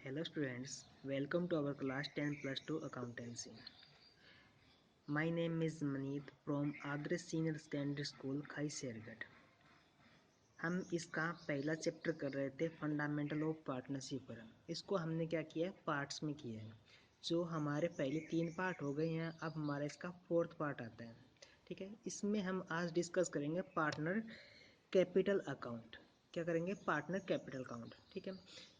Hello students, welcome to our class 10 plus 2 accountancy. My name is Maneet from Adarsh Senior Secondary School, खैसरगढ़। हम इसका पहला chapter कर रहे थे फंडामेंटल ऑफ पार्टनरशिप पर। इसको हमने क्या किया है, पार्ट्स में किया है। जो हमारे पहले 3 पार्ट हो गए हैं, अब हमारा इसका 4th पार्ट आता है। ठीक है, इसमें हम आज डिस्कस करेंगे पार्टनर कैपिटल अकाउंट। क्या करेंगे? Partner capital account. ठीक है,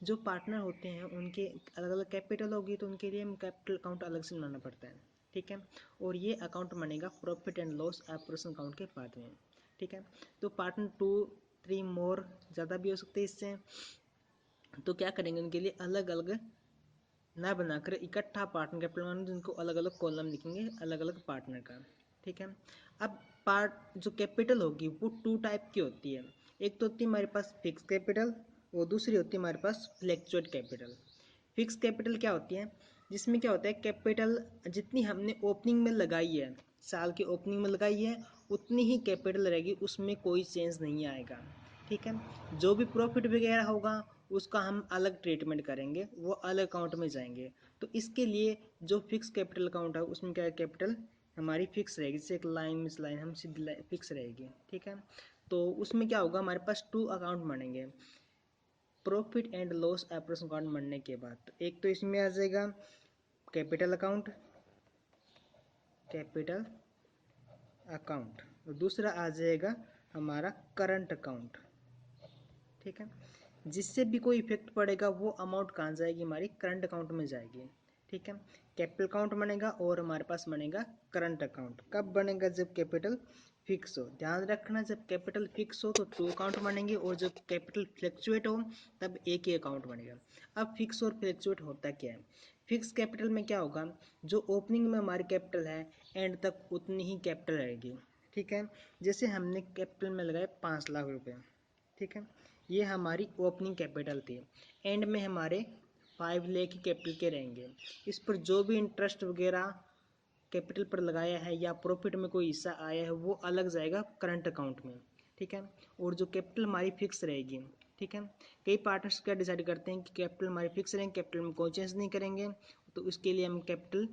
जो पार्टनर होते हैं उनके अलग अलग कैपिटल होगी, तो उनके लिए हम कैपिटल अकाउंट अलग से बनाना पड़ता है। ठीक है, और ये अकाउंट बनेगा profit and loss operation account के बाद में। ठीक है, तो पार्टनर 2, 3 मोर ज़्यादा भी हो सकते हैं इससे। तो क्या करेंगे, उनके लिए अलग अलग ना बनाकर इकट्ठा पार्टनर कैपिटल बनाना, जिनको अलग अलग कॉलम लिखेंगे अलग अलग पार्टनर का। ठीक है, अब पार्ट जो कैपिटल होगी वो 2 टाइप की होती है। एक तो होती है हमारे पास फिक्स कैपिटल, और दूसरी होती है हमारे पास फ्लैक्चुएट कैपिटल। फिक्स कैपिटल क्या होती है? जिसमें क्या होता है, कैपिटल जितनी हमने ओपनिंग में लगाई है, साल की ओपनिंग में लगाई है, उतनी ही कैपिटल रहेगी, उसमें कोई चेंज नहीं आएगा। ठीक है, जो भी प्रॉफिट वगैरह होगा उसका हम अलग ट्रीटमेंट करेंगे, वो अलग अकाउंट में जाएंगे। तो इसके लिए जो फिक्स कैपिटल अकाउंट है उसमें क्या है, कैपिटल हमारी फिक्स रहेगी, जैसे एक लाइन मिस लाइन हम सीधी फिक्स रहेगी। ठीक है, तो उसमें क्या होगा, हमारे पास 2 अकाउंट बनेंगे profit and loss operation account बनने के बाद। तो एक तो इसमें आ जाएगा कैपिटल अकाउंट, कैपिटल अकाउंट, और दूसरा आ जाएगा हमारा करंट अकाउंट। ठीक है, जिससे भी कोई इफेक्ट पड़ेगा वो अमाउंट कहाँ जाएगी, हमारी करंट अकाउंट में जाएगी। ठीक है, कैपिटल अकाउंट बनेगा और हमारे पास बनेगा करंट अकाउंट। कब बनेगा? जब कैपिटल फिक्स हो। ध्यान रखना, जब कैपिटल फिक्स हो तो 2 अकाउंट बनेंगे, और जब कैपिटल फ्लक्चुएट हो तब एक ही अकाउंट बनेगा। अब फिक्स और फ्लक्चुएट होता क्या है? फिक्स कैपिटल में क्या होगा, जो ओपनिंग में हमारी कैपिटल है एंड तक उतनी ही कैपिटल रहेगी। ठीक है, जैसे हमने कैपिटल में लगाए 5 लाख रुपए। ठीक है, ये हमारी ओपनिंग कैपिटल थी। एंड में हमारे 5 लाख की कैपिटल के रहेंगे। इस पर जो भी इंटरेस्ट वगैरह कैपिटल पर लगाया है या प्रॉफिट में कोई हिस्सा आया है वो अलग जाएगा करंट अकाउंट में। ठीक है, और जो कैपिटल हमारी फिक्स रहेगी। ठीक है, कई पार्टनर्स क्या डिसाइड करते हैं कि कैपिटल हमारी फिक्स रहेंगे, कैपिटल में कोई चेंज नहीं करेंगे, तो उसके लिए हम कैपिटल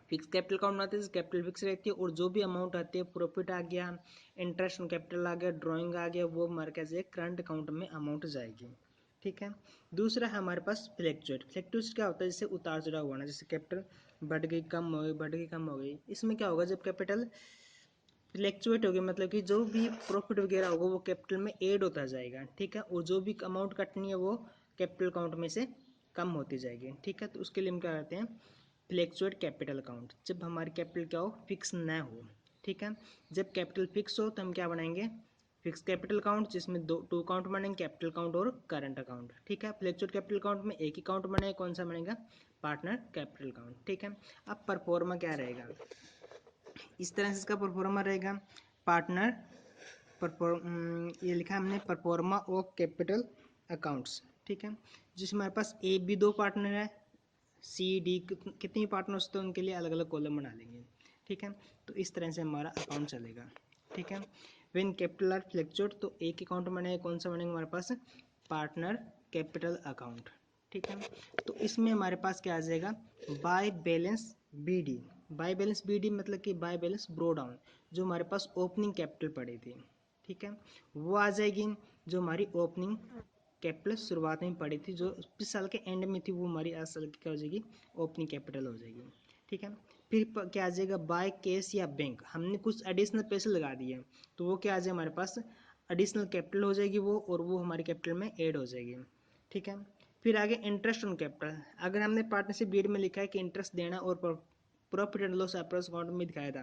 फिक्स कैपिटल अकाउंट बनाते हैं, कैपिटल फिक्स रहती है, और जो भी अमाउंट आती है, प्रॉफिट आ गया, इंटरेस्ट ऑन कैपिटल आ गया, ड्राइंग आ गया, वो हमारे कैसे करंट अकाउंट में अमाउंट जाएगी। ठीक है, दूसरा है हमारे पास फ्लैक्चुएट। फ्लैक्चुएट क्या होता है? जैसे उतार चढ़ाव हुआ ना, जैसे कैपिटल बढ़ गई कम हो गई, बढ़ गई कम हो गई। इसमें क्या होगा, जब कैपिटल फ्लैक्चुएट होगी मतलब कि जो भी प्रॉफिट वगैरह होगा वो कैपिटल में ऐड होता जाएगा। ठीक है, और जो भी अमाउंट कटनी है वो कैपिटल अकाउंट में से कम होती जाएगी। ठीक है, तो उसके लिए हम क्या करते हैं, फ्लैक्चुएट कैपिटल अकाउंट। जब हमारी कैपिटल क्या हो, फिक्स ना हो। ठीक है, जब कैपिटल फिक्स हो तो हम क्या बनाएंगे, फिक्स कैपिटल अकाउंट, जिसमें 2 अकाउंट बनेंगे, कैपिटल अकाउंट और करंट अकाउंट। ठीक है, फ्लैक्चुएट कैपिटल अकाउंट में एक ही अकाउंट बनेगा, कौन सा बनेगा, पार्टनर कैपिटल अकाउंट। ठीक है, अब परफॉर्मा क्या रहेगा, इस तरह से इसका परफॉर्मा रहेगा, पार्टनर ये लिखा हमने परफॉर्मा ऑफ कैपिटल अकाउंट्स। ठीक है, जिसमें हमारे पास ए बी 2 पार्टनर है, सी डी कितने पार्टनर्स तो उनके लिए अलग अलग कॉलम बना लेंगे। ठीक है, तो इस तरह से हमारा अकाउंट चलेगा। ठीक है, व्हेन कैपिटल आर फ्लैक्चुएट तो एक अकाउंट बनेगा, कौन सा बनेगा हमारे पास, पार्टनर कैपिटल अकाउंट। ठीक है, तो इसमें हमारे पास क्या आ जाएगा, by balance B D. By balance B D मतलब कि बाय बैलेंस ब्रो डाउन, जो हमारे पास ओपनिंग कैपिटल पड़ी थी। ठीक है, वो आ जाएगी, जो हमारी ओपनिंग कैपिटल शुरुआत में पड़ी थी, जो पिछले साल के एंड में थी, वो हमारी आज साल की क्या हो जाएगी, ओपनिंग कैपिटल हो जाएगी। ठीक है, फिर क्या आ जाएगा, बाय कैश या बैंक, हमने कुछ एडिशनल पैसे लगा दिए, तो वो क्या आ जाएगा हमारे पास, एडिशनल कैपिटल हो जाएगी वो, और वो हमारी कैपिटल में ऐड हो जाएगी। ठीक है, फिर आगे इंटरेस्ट ऑन कैपिटल, अगर हमने पार्टनरशिप डीड में लिखा है कि इंटरेस्ट देना, और profit and loss operation account में दिखाया था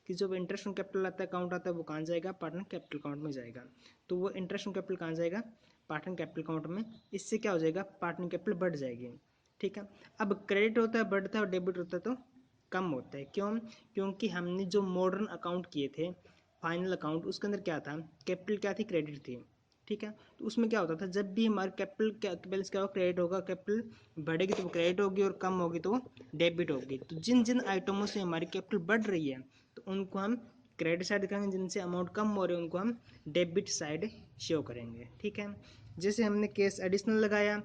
कि जो इंटरेस्ट ऑन कैपिटल आता है अकाउंट आता है वो कहाँ जाएगा, पार्टनर कैपिटल अकाउंट में जाएगा, तो वो इंटरेस्ट ऑन कैपिटल कहाँ जाएगा, पार्टनर कैपिटल अकाउंट में। इससे क्या हो जाएगा, पार्टनर कैपिटल बढ़ जाएगी। ठीक है, अब क्रेडिट होता है बढ़ता है, और डेबिट होता है तो कम होता है। क्यों? क्योंकि हमने जो मॉडर्न अकाउंट किए थे, फाइनल अकाउंट, उसके अंदर क्या था, कैपिटल क्या थी, क्रेडिट थी। ठीक है, तो उसमें क्या होता था, जब भी हमारे कैपिटल बैलेंस क्या होगा, क्रेडिट होगा, कैपिटल बढ़ेगी तो वो क्रेडिट होगी, और कम होगी तो वो डेबिट होगी। तो जिन जिन आइटमों से हमारी कैपिटल बढ़ रही है तो उनको हम क्रेडिट साइड दिखाएंगे, जिनसे अमाउंट कम हो रही है उनको हम डेबिट साइड शो करेंगे। ठीक है, जैसे हमने केस एडिशनल लगाया,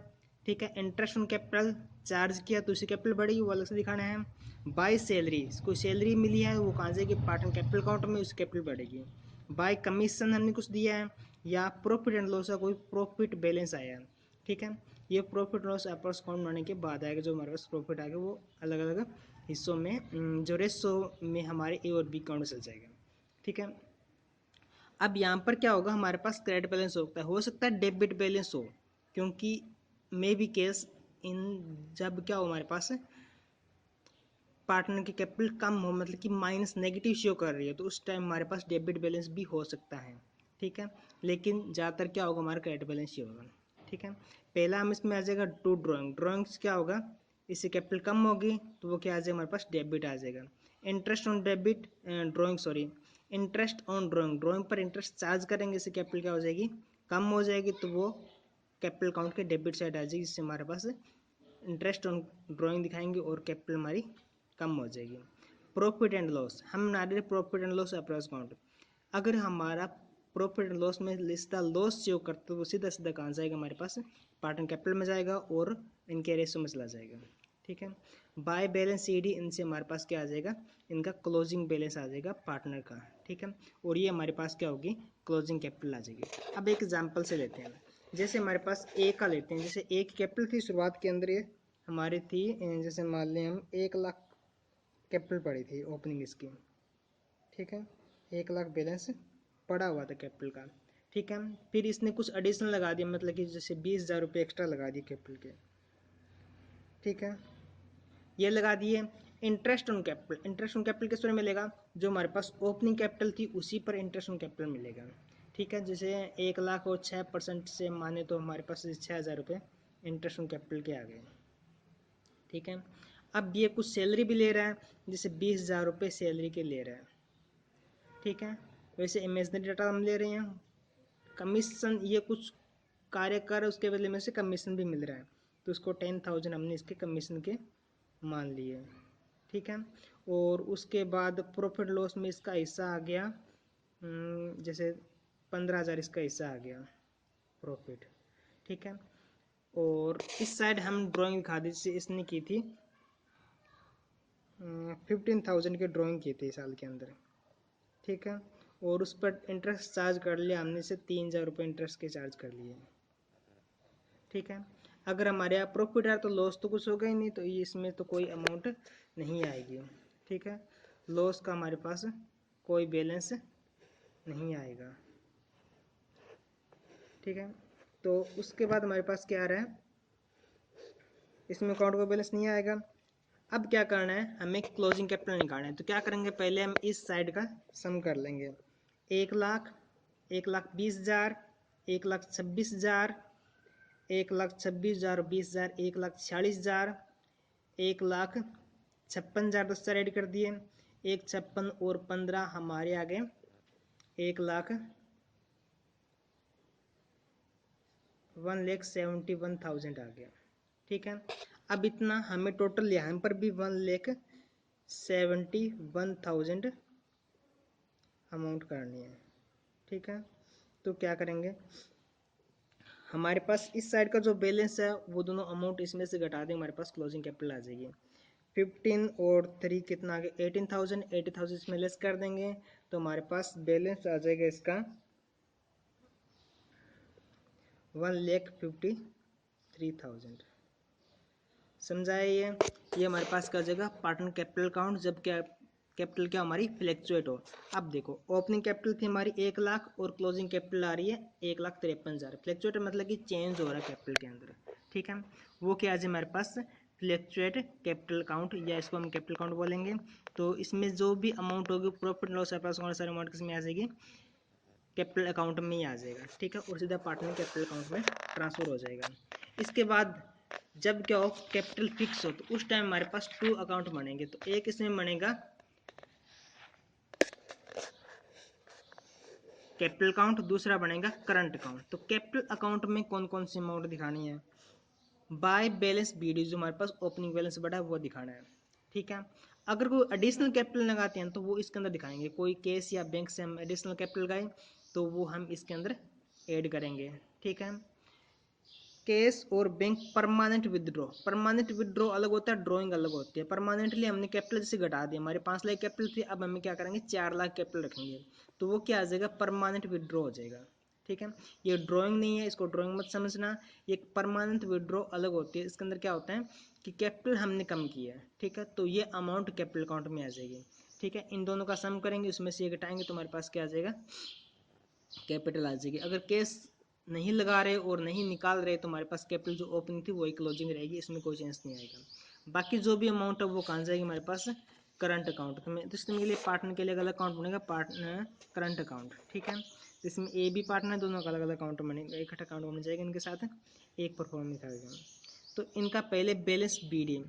ठीक है। इंटरेस्ट ऑन कैपिटल चार्ज किया तो उसकी कैपिटल बढ़ेगी, वो अलग से दिखाना है। बाय सैलरी, कोई सैलरी मिली है वो कहाँ जाएगी, पार्ट एंड कैपिटल अकाउंट में, उसकी कैपिटल बढ़ेगी। बाय कमीशन हमने कुछ दिया है, या प्रॉफिट एंड लॉस का कोई प्रॉफिट बैलेंस आया है, ठीक है। ये प्रॉफिट लॉस अप्रोच अकाउंट बनाने के बाद आएगा, जो हमारे पास प्रॉफिट आएगा वो अलग अलग हिस्सों में जो रेशो में हमारे ए और बी अकाउंट में चल जाएगा, ठीक है। अब यहाँ पर क्या होगा, हमारे पास क्रेडिट बैलेंस हो सकता है डेबिट बैलेंस हो, क्योंकि मे बी केस इन जब क्या हो हमारे पास पार्टनर की कैपिटल कम हो, मतलब कि माइनस नेगेटिव शो कर रही है, तो उस टाइम हमारे पास डेबिट बैलेंस भी हो सकता है, ठीक है। लेकिन ज़्यादातर क्या होगा, हमारा क्रेडिट बैलेंस ही होगा, ठीक है। पहला हम इसमें आ जाएगा टू ड्राइंग्स क्या होगा, इससे कैपिटल कम होगी तो वो क्या आ जाएगा, हमारे पास डेबिट आ जाएगा। Interest on debit drawing sorry interest on drawing पर इंटरेस्ट चार्ज करेंगे, इससे कैपिटल क्या हो जाएगी, कम हो जाएगी, तो वो कैपिटल अकाउंट के डेबिट साइड आ जाएगी, जिससे हमारे पास इंटरेस्ट ऑन ड्राइंग दिखाएंगे और कैपिटल हमारी कम हो जाएगी। प्रॉफिट एंड लॉस, हम बना रहे profit and loss approach account. अगर हमारा प्रॉफिट एंड लॉस में लिस्टा लॉस शो करते तो वो सीधा सीधा कहाँ जाएगा, हमारे पास पार्टनर कैपिटल में जाएगा और इनके रेशो में चला जाएगा, ठीक है। बाय बैलेंस सी डी, इनसे हमारे पास क्या आ जाएगा, इनका क्लोजिंग बैलेंस आ जाएगा पार्टनर का, ठीक है। और ये हमारे पास क्या होगी, क्लोजिंग कैपिटल आ जाएगी। अब एक एग्जाम्पल से लेते हैं, जैसे हमारे पास ए का लेते हैं, जैसे ए की कैपिटल थी शुरुआत के अंदर, ये हमारी थी जैसे मान लें हम 1 लाख कैपिटल पड़ी थी ओपनिंग इसकी, ठीक है। 1 लाख बैलेंस पड़ा हुआ था कैपिटल का, ठीक है। फिर इसने कुछ एडिशनल लगा दिया, मतलब कि जैसे 20,000 रुपये एक्स्ट्रा लगा दिए कैपिटल के, ठीक है। ये लगा दिए। इंटरेस्ट ऑन कैपिटल किस तरह मिलेगा, जो हमारे पास ओपनिंग कैपिटल थी उसी पर इंटरेस्ट ऑन कैपिटल मिलेगा, ठीक है। जैसे 1 लाख और 6% से माने तो हमारे पास 6,000 रुपये इंटरेस्ट ऑन कैपिटल के आ गए, ठीक है। अब ये कुछ सैलरी भी ले रहा है, जैसे 20,000 रुपये सैलरी के ले रहा है, ठीक है। वैसे इमेजनरी डाटा हम ले रहे हैं। कमीशन, ये कुछ कार्य कर उसके बदले में से कमीशन भी मिल रहा है, तो उसको 10,000 हमने इसके कमीशन के मान लिए, ठीक है। और उसके बाद प्रॉफिट लॉस में इसका हिस्सा आ गया, जैसे 15,000 इसका हिस्सा आ गया प्रॉफिट, ठीक है। और इस साइड हम ड्राइंग दिखा दी, जैसे इसने की थी 15,000 की ड्राइंग की थी साल के अंदर, ठीक है। और उस पर इंटरेस्ट चार्ज कर लिया हमने, से 3,000 रुपये इंटरेस्ट के चार्ज कर लिए, ठीक है। अगर हमारे यहाँ प्रॉफिट है तो लॉस तो कुछ होगा ही नहीं, तो इसमें तो कोई अमाउंट नहीं आएगी, ठीक है। लॉस का हमारे पास कोई बैलेंस नहीं आएगा, ठीक है। तो उसके बाद हमारे पास क्या आ रहा है, इसमें अकाउंट का बैलेंस नहीं आएगा। अब क्या करना है, हमें क्लोजिंग कैपिटल निकालना है, तो क्या करेंगे, पहले हम इस साइड का सम कर लेंगे। 1 लाख, 1,20,000, 1,26,000, 1,26,000, 20,000, 1,46,000, 1,56,000, 10,000 ऐड कर दिए, 1,56 और 15 हमारे आ गए 1,71,000 आ गया, ठीक है। अब इतना हमें टोटल यहाँ पर भी 1,71,000 अमाउंट करनी है, ठीक है। तो क्या करेंगे, हमारे पास इस साइड का जो बैलेंस है वो दोनों अमाउंट इसमें से घटा दें, हमारे पास क्लोजिंग कैपिटल आ जाएगी। 15 और 3 कितना आ गया, 18,000, 80,000 इसमें लेस कर देंगे, तो हमारे पास बैलेंस आ जाएगा इसका 1,53,000। समझाए ये हमारे पास क्या हो जाएगा, पार्टनर कैपिटल अकाउंट, जब क्या कैपिटल क्या हमारी फ्लैक्चुएट हो। अब देखो ओपनिंग कैपिटल थी हमारी 1 लाख और क्लोजिंग कैपिटल आ रही है 1,53,000। फ्लैक्चुएट मतलब कि चेंज हो रहा है कैपिटल के अंदर, ठीक है। वो क्या आ जाए हमारे पास फ्लैक्चुएट कैपिटल अकाउंट, या इसको हम कैपिटल अकाउंट बोलेंगे। तो इसमें जो भी अमाउंट होगी प्रॉफिट लॉस अकाउंट सारे अमाउंट किसमें आ जाएगी, कैपिटल अकाउंट में ही आ जाएगा, ठीक है। और सीधा पार्टनर कैपिटल अकाउंट में ट्रांसफर हो जाएगा। इसके बाद जब क्या हो कैपिटल फिक्स हो, तो उस टाइम हमारे पास 2 अकाउंट बनेंगे। तो एक इसमें बनेगा कैपिटल अकाउंट, दूसरा बनेगा करंट अकाउंट। तो कैपिटल अकाउंट में कौन कौन सी अमाउंट दिखानी है, बाय बैलेंस बीडी, जो हमारे पास ओपनिंग बैलेंस बढ़ा है वो दिखाना है, ठीक है। अगर कोई एडिशनल कैपिटल लगाते हैं तो वो इसके अंदर दिखाएंगे, कोई केस या बैंक से हम एडिशनल कैपिटल लगाए तो वो हम इसके अंदर ऐड करेंगे, ठीक है। कैश और बैंक परमानेंट विदड्रॉ अलग होता है, ड्रॉइंग अलग होती है। परमानेंटली हमने कैपिटल जैसे घटा दिया, हमारे 5 लाख कैपिटल थी, अब हमें क्या करेंगे 4 लाख कैपिटल रखेंगे, तो वो क्या आ जाएगा परमानेंट विदड्रॉ हो जाएगा। ठीक है, ये ड्राइंग नहीं है, इसको ड्राइंग मत समझना। ये परमानेंट विदड्रॉ अलग होती है, इसके अंदर क्या होता है कि कैपिटल हमने कम किया है, ठीक है, तो ये अमाउंट कैपिटल अकाउंट में आ जाएगी। ठीक है, इन दोनों का सम करेंगे, उसमें से ये घटाएंगे तो हमारे पास क्या आ जाएगा कैपिटल आ जाएगी। अगर कैश नहीं लगा रहे और नहीं निकाल रहे तो हमारे पास कैपिटल जो ओपनिंग थी वही क्लोजिंग रहेगी, इसमें कोई चेंज नहीं आएगा। बाकी जो भी अमाउंट है वो कहाँ जाएगी हमारे पास करंट अकाउंट में। तो इसमें के लिए पार्टनर के लिए अलग अकाउंट बनेगा, पार्टनर करंट अकाउंट। ठीक है, तो इसमें ए बी पार्टनर दोनों का अलग अलग अकाउंट बनेगा, एक अकाउंट बन जाएगा इनके साथ, एक परफॉर्म दिखाएगा। तो इनका पहले बैलेंस बी डी,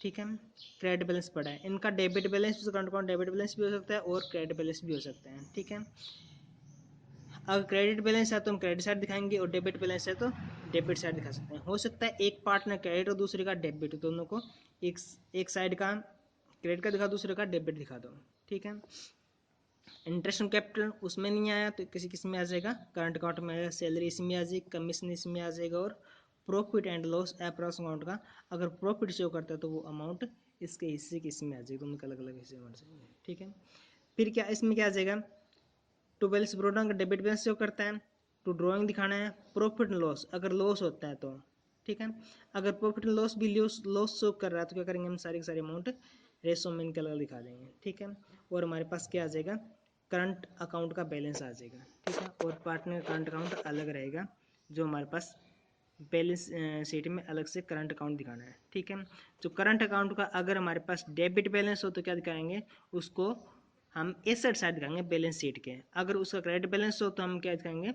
ठीक है, क्रेडिट बैलेंस पड़ा है, इनका debit balance current account debit balance भी हो सकता है और क्रेडिट बैलेंस भी हो सकता है। ठीक है, अगर क्रेडिट बैलेंस है तो हम क्रेडिट साइड दिखाएंगे और डेबिट बैलेंस है तो डेबिट साइड दिखा सकते हैं। हो सकता है एक पार्टनर क्रेडिट और दूसरे का डेबिट, दोनों को एक साइड का क्रेडिट का दिखा, दूसरे का डेबिट दिखा दो। ठीक है, इंटरेस्ट ऑन कैपिटल उसमें नहीं आया तो किसी किसी में आ जाएगा, करंट अकाउंट में आएगा, सैलरी इसमें आ जाएगी, कमीशन इसमें आ जाएगा, और profit and loss approx amount का अगर प्रॉफिट शो करता है तो वो अमाउंट इसके हिस्से के इसमें आ जाएगी, दोनों के अलग अलग हिस्से बन जाएंगे। ठीक है, फिर क्या इसमें क्या आ जाएगा, टू बैलेंस ब्रोडाउन का डेबिट बैलेंस शो करता है, टू ड्राइंग दिखाना है, प्रॉफिट लॉस अगर लॉस होता है तो। ठीक है, अगर प्रॉफिट लॉस भी लॉस शो कर रहा है तो क्या करेंगे हम सारी की सारी अमाउंट रेशो में इनके अलग दिखा देंगे। ठीक है, और हमारे पास क्या आ जाएगा करंट अकाउंट का बैलेंस आ जाएगा। ठीक है, और पार्टनर करंट अकाउंट अलग रहेगा, जो हमारे पास बैलेंस शीट में अलग से करंट अकाउंट दिखाना है। ठीक है, जो करंट अकाउंट का अगर हमारे पास डेबिट बैलेंस हो तो क्या दिखाएंगे उसको हम एसेट साइड दिखाएंगे बैलेंस शीट के, अगर उसका क्रेडिट बैलेंस हो तो हम क्या दिखाएंगे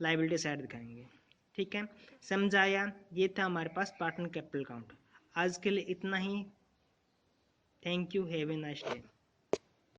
लाइबिलिटी साइड दिखाएंगे। ठीक है, समझाया, ये था हमारे पास पार्टनर कैपिटल अकाउंट। आज के लिए इतना ही, thank you, have a nice day.